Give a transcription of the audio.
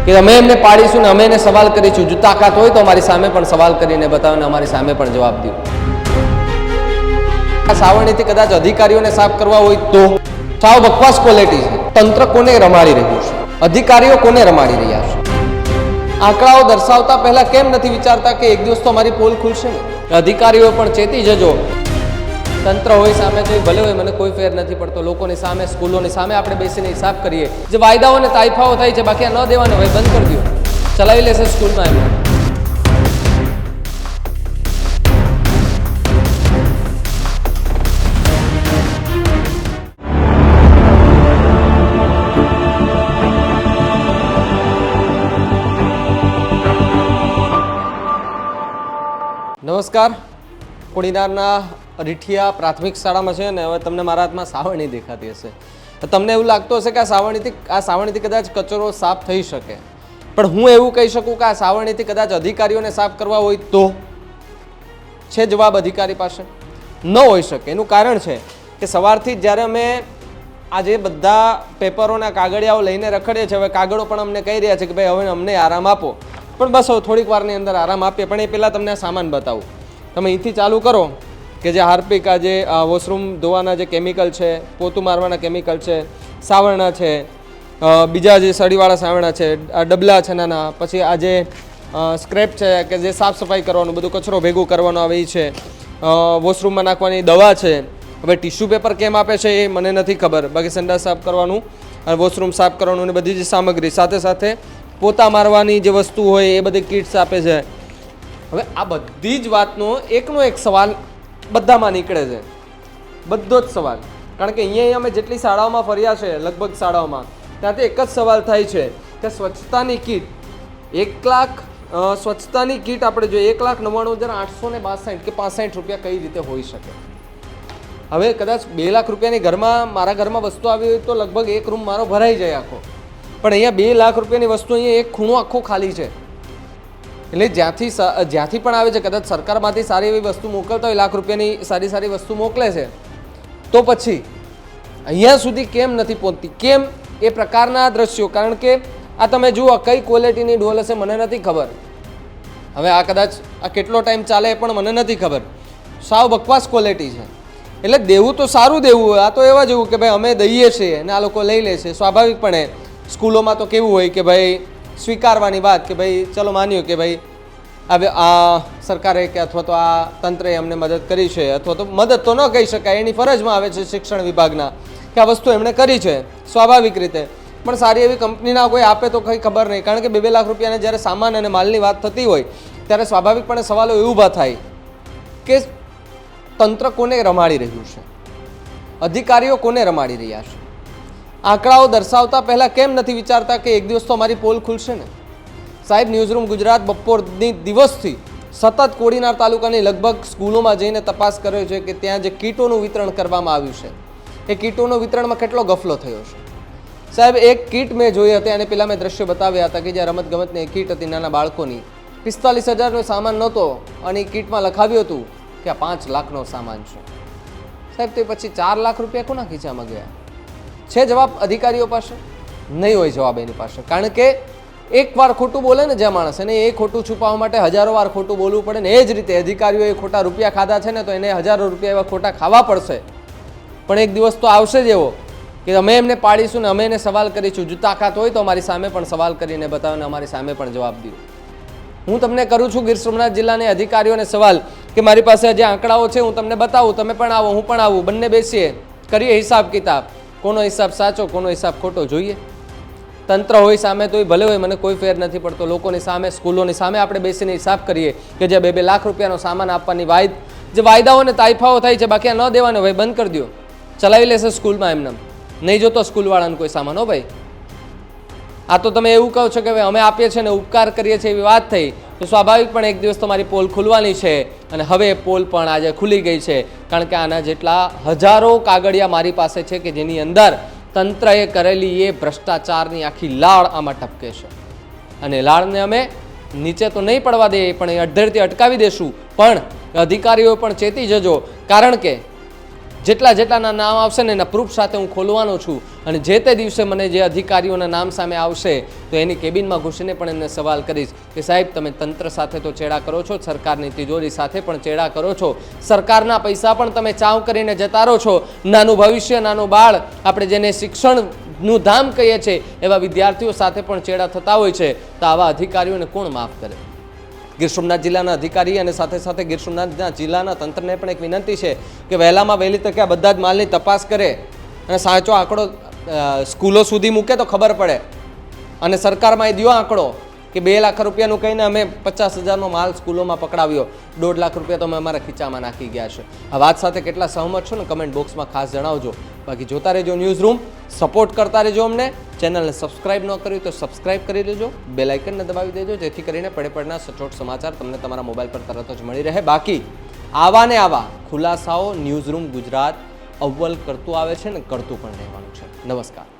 કે અમે એમને પાડીશું ને અમે એને સવાલ કરીશું. જો તાકાત હોય તો અમારી સામે પણ સવાલ કરીને બતાવો ને અમારી સામે પણ જવાબ દો. આ સાવરણીથી કદાચ અધિકારીઓને સાફ કરવા હોય તો સાવ બકવાસ ક્વોલિટી છે. તંત્ર કોને રમાડી રહ્યું છે? અધિકારીઓ કોને રમાડી રહ્યા છે? આંકડાઓ દર્શાવતા પહેલા કેમ નથી વિચારતા કે એક દિવસ તો અમારી પોલ ખુલશે ને? અધિકારીઓ પણ ચેતી જજો. તંત્ર હોય સામે તો ભલે હોય, મને કોઈ ફેર નથી પડતો. લોકોની સામે, સ્કૂલોની સામે આપણે બેસીને હિસાબ કરીએ. જે વાયદાઓ અને તાઇફાઓ થાય છે, બાકી આ ન દેવાનો હોય બંધ કરી દો. ચલાવી લેશે સ્કૂલમાં એમ. નમસ્કાર. કોડીનારના રીઠિયા પ્રાથમિક શાળામાં છે ને હવે તમને મારા હાથમાં સાવરણી દેખાતી હશે. તમને એવું લાગતું હશે કે આ સાવરણીથી કદાચ કચરો સાફ થઈ શકે, પણ હું એવું કહી શકું કે આ સાવરણીથી કદાચ અધિકારીઓને સાફ કરવા હોય તો છે જવાબ અધિકારી પાસે ન હોઈ શકે. એનું કારણ છે કે સવારથી જ્યારે અમે આજે બધા પેપરોના કાગળિયાઓ લઈને રખડીએ છીએ, હવે કાગળો પણ અમને કહી રહ્યા છે કે ભાઈ હવે અમને આરામ આપો, પણ બસ હવે થોડીક વારની અંદર આરામ આપીએ. પણ એ પહેલાં તમને આ સામાન બતાવું. તમે અહીંથી ચાલુ કરો કે જે હાર્પિક, આ જે વોશરૂમ ધોવાના જે કેમિકલ છે, પોતું મારવાના કેમિકલ છે, સાવરણા છે, બીજા જે સળીવાળા સાવરણા છે, આ ડબલા છે નાના, પછી આ જે સ્ક્રેપ છે કે જે સાફ સફાઈ કરવાનું બધું કચરો ભેગું કરવાનો આવે એ છે, વોશરૂમમાં નાખવાની દવા છે. હવે ટિશ્યુ પેપર કેમ આપે છે એ મને નથી ખબર, બાકી સંડાસ સાફ કરવાનું અને વોશરૂમ સાફ કરવાનું અને બધી જ સામગ્રી સાથે સાથે પોતા મારવાની જે વસ્તુ હોય એ બધી કિટ્સ આપે છે. હવે આ બધી જ વાતનો એકનો એક સવાલ બધામાં નીકળે છે, બધો જ સવાલ. કારણ કે અહીંયા અમે જેટલી શાળાઓમાં ફર્યા છે, લગભગ શાળાઓમાં, ત્યાંથી એક જ સવાલ થાય છે કે સ્વચ્છતાની કીટ 1 લાખ સ્વચ્છતાની કીટ આપણે જોઈએ 1,99,862 કે 65 રૂપિયા કઈ રીતે હોઈ શકે? હવે કદાચ 2 લાખ રૂપિયાની ઘરમાં મારા ઘરમાં વસ્તુ આવી હોય તો લગભગ એક રૂમ મારો ભરાઈ જાય આખો, પણ અહીંયા 2 લાખ રૂપિયાની વસ્તુ અહીંયા એક ખૂણો આખો ખાલી છે. એટલે જ્યાંથી પણ આવે છે, કદાચ સરકારમાંથી સારી એવી વસ્તુ મોકલતા હોય, લાખ રૂપિયાની સારી વસ્તુ મોકલે છે, તો પછી અહીંયા સુધી કેમ નથી પહોંચતી? કેમ એ પ્રકારના દ્રશ્યો? કારણ કે આ તમે જુઓ કઈ ક્વોલિટીની ડોલ હશે મને નથી ખબર. હવે આ કદાચ આ કેટલો ટાઈમ ચાલે એ પણ મને નથી ખબર. સાવ બકવાસ ક્વોલિટી છે. એટલે દેવું તો સારું દેવું હોય, આ તો એવા જેવું કે ભાઈ અમે દઈએ છીએ અને આ લોકો લઈ લે છે. સ્વાભાવિકપણે સ્કૂલોમાં તો કેવું હોય કે ભાઈ સ્વીકારવાની વાત કે ભાઈ ચલો માન્યું કે ભાઈ હવે આ સરકારે કે અથવા તો આ તંત્રએ અમને મદદ કરી છે, અથવા તો મદદ તો ન કહી શકાય, એની ફરજમાં આવે છે શિક્ષણ વિભાગના કે આ વસ્તુ એમણે કરી છે સ્વાભાવિક રીતે. પણ સારી એવી કંપનીના કોઈ આપે તો કંઈ ખબર નહીં. કારણ કે 2 લાખ રૂપિયાના જ્યારે સામાન અને માલની વાત થતી હોય ત્યારે સ્વાભાવિકપણે સવાલો એ ઊભા થાય કે તંત્ર કોને રમાડી રહ્યું છે? અધિકારીઓ કોને રમાડી રહ્યા છે? આંકડાઓ દર્શાવતા પહેલાં કેમ નથી વિચારતા કે એક દિવસ તો અમારી પોલ ખુલશે ને? સાહેબ, ન્યૂઝરૂમ ગુજરાત બપોરની દિવસથી સતત કોડીનાર તાલુકાની લગભગ સ્કૂલોમાં જઈને તપાસ કર્યો છે કે ત્યાં જે કીટોનું વિતરણ કરવામાં આવ્યું છે એ કીટોનું વિતરણમાં કેટલો ગફલો થયો છે. સાહેબ, એક કીટ મેં જોઈ હતી અને પહેલાં મેં દ્રશ્ય બતાવ્યા હતા કે જ્યાં રમતગમતની એક કીટ હતી નાના બાળકોની, 45,000નો સામાન નહોતો અને એ કીટમાં લખાવ્યું હતું કે આ 5 લાખનો સામાન છે. સાહેબ, તે પછી 4 લાખ રૂપિયા કોના ખીચામાં ગયા? છે જવાબ અધિકારીઓ પાસે? નહીં હોય જવાબ એની પાસે. કારણ કે એક વાર ખોટું બોલે ને જે માણસ, એને એ ખોટું છુપાવવા માટે 1000 વાર ખોટું બોલવું પડે ને. એ જ રીતે અધિકારીઓએ ખોટા રૂપિયા ખાધા છે ને તો એને 1000 રૂપિયા એવા ખોટા ખાવા પડશે. પણ એક દિવસ તો આવશે જ એવો કે અમે એમને પાડીશું ને અમે એને સવાલ કરીશું. જો તાકાત હોય તો અમારી સામે પણ સવાલ કરીને બતાવો ને અમારી સામે પણ જવાબ દો. હું તમને કરું છું ગીર સોમનાથ જિલ્લાના અધિકારીઓને સવાલ કે મારી પાસે જે આંકડાઓ છે હું તમને બતાવું, તમે પણ આવો, હું પણ આવું, બંને બેસીએ, કરીએ હિસાબ કિતાબ. કોનો હિસાબ સાચો, કોનો હિસાબ ખોટો જોઈએ. તંત્ર હોય સામે તોય ભલે હોય, મને કોઈ ફેર નથી પડતો. લોકોની સામે, સ્કૂલોની સામે આપણે બેસીને હિસાબ કરીએ કે જે 2 લાખ રૂપિયાનો સામાન આપવાની જે વાયદાઓ અને તાઇફાઓ થાય છે, બાકી આ ન દેવાનો ભાઈ બંધ કરી દો. ચલાવી લેશે સ્કૂલમાં એમને. નહીં જોતો સ્કૂલવાળાને કોઈ સામાન. હો ભાઈ, આ તો તમે એવું કહો છો કે ભાઈ અમે આપીએ છીએ ને ઉપકાર કરીએ છીએ એવી વાત થઈ, તો સ્વાભાવિક પણ એક દિવસ તમારી પોલ ખુલવાની છે અને હવે પોલ પણ આજે ખુલી ગઈ છે. કારણ કે આના જેટલા હજારો કાગળિયા મારી પાસે છે કે જેની અંદર તંત્રએ કરેલી એ ભ્રષ્ટાચારની આખી લાળ આમાં ટપકે છે. અને લાળને અમે નીચે તો નહીં પડવા દઈએ, પણ એ અડધેરથી અટકાવી દેશું. પણ અધિકારીઓ પણ ચેતી જજો. કારણ કે જેટલાના નામ આવશે ને એના પ્રૂફ સાથે હું ખોલવાનો છું અને જે તે દિવસે મને જે અધિકારીઓના નામ સામે આવશે તો એની કેબિનમાં ઘૂસીને પણ એમને સવાલ કરીશ કે સાહેબ તમે તંત્ર સાથે તો ચેડા કરો છો, સરકારની તિજોરી સાથે પણ ચેડા કરો છો, સરકારના પૈસા પણ તમે ચાવ કરીને જતા રહો છો, નાનું ભવિષ્ય, નાનું બાળ, આપણે જેને શિક્ષણનું ધામ કહીએ છીએ એવા વિદ્યાર્થીઓ સાથે પણ ચેડા થતા હોય છે. તો આવા અધિકારીઓને કોણ માફ કરે? ગીર સોમનાથ જિલ્લાના અધિકારી અને સાથે સાથે ગીર સોમનાથ જિલ્લાના તંત્રને પણ એક વિનંતી છે કે વહેલામાં વહેલી તકે આ બધા જ માલની તપાસ કરે અને સાચો આંકડો સ્કૂલો સુધી મૂકે તો ખબર પડે. અને સરકારમાં એ દો આંકડો કે 2 લાખ રૂપિયાનું કહીને અમે 50,000નો માલ સ્કૂલોમાં પકડાવ્યો, 1.5 લાખ રૂપિયા તો અમે અમારા ખીચામાં નાખી ગયા છે. આ વાત સાથે કેટલા સહમત છો ને કમેન્ટ બોક્સમાં ખાસ જણાવજો. બાકી જોતા રહેજો ન્યૂઝ રૂમ, સપોર્ટ કરતા રહેજો અમને. ચેનલને સબસ્ક્રાઇબ ન કર્યું તો સબસ્ક્રાઇબ કરી લેજો, બેલ આઇકનને દબાવી દેજો જેથી કરીને પડે સચોટ સમાચાર તમને તમારા મોબાઈલ પર તરત જ મળી રહે. બાકી આવા ને આવા ખુલાસાઓ ન્યૂઝ રૂમ ગુજરાત અવ્વલ કરતું આવે છે ને કરતું પણ રહેવાનું છે. નમસ્કાર.